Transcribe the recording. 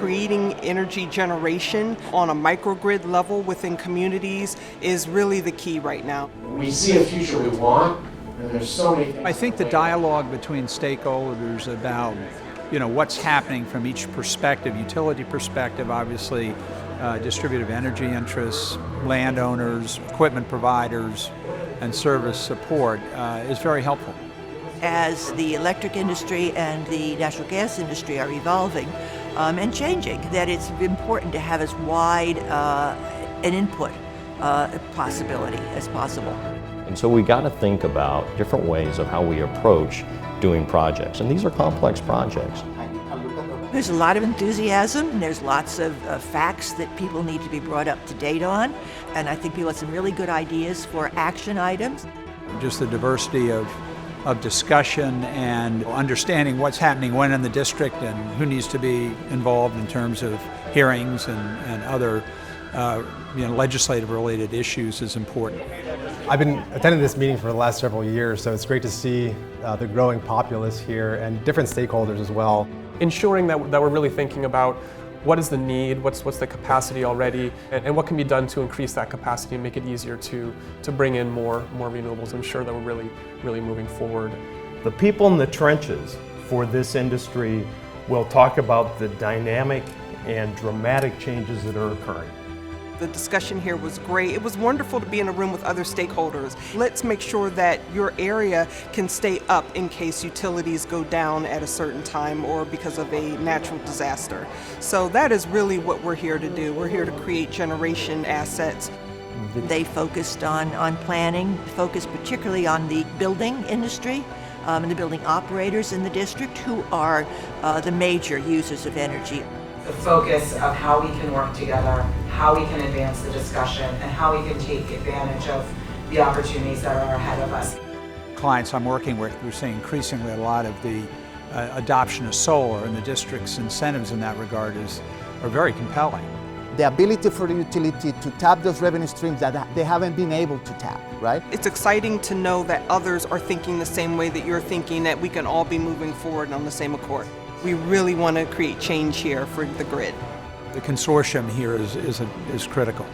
creating energy generation on a microgrid level within communities is really the key right now. We see a future we want, and there's so many things. I think the dialogue between stakeholders about what's happening from each perspective, utility perspective, obviously, distributed energy interests, landowners, equipment providers, and service support is very helpful. As the electric industry and the natural gas industry are evolving and changing, that it's important to have as wide an input possibility as possible. And so we got to think about different ways of how we approach doing projects. And these are complex projects. There's a lot of enthusiasm, and there's lots of facts that people need to be brought up to date on. And I think people have some really good ideas for action items. Just the diversity of discussion and understanding what's happening when in the district and who needs to be involved in terms of hearings and other legislative related issues is important. I've been attending this meeting for the last several years, so it's great to see the growing populace here and different stakeholders as well. Ensuring that we're really thinking about what is the need, what's the capacity already, and what can be done to increase that capacity and make it easier to bring in more renewables, ensure that we're really moving forward. The people in the trenches for this industry will talk about the dynamic and dramatic changes that are occurring. The discussion here was great. It was wonderful to be in a room with other stakeholders. Let's make sure that your area can stay up in case utilities go down at a certain time or because of a natural disaster. So that is really what we're here to do. We're here to create generation assets. They focused on planning, focused particularly on the building industry and the building operators in the district who are the major users of energy. The focus of how we can work together, how we can advance the discussion, and how we can take advantage of the opportunities that are ahead of us. Clients I'm working with, we're seeing increasingly a lot of the adoption of solar, and the district's incentives in that regard are very compelling. The ability for the utility to tap those revenue streams that they haven't been able to tap, right? It's exciting to know that others are thinking the same way that you're thinking, that we can all be moving forward on the same accord. We really want to create change here for the grid. The consortium here is critical.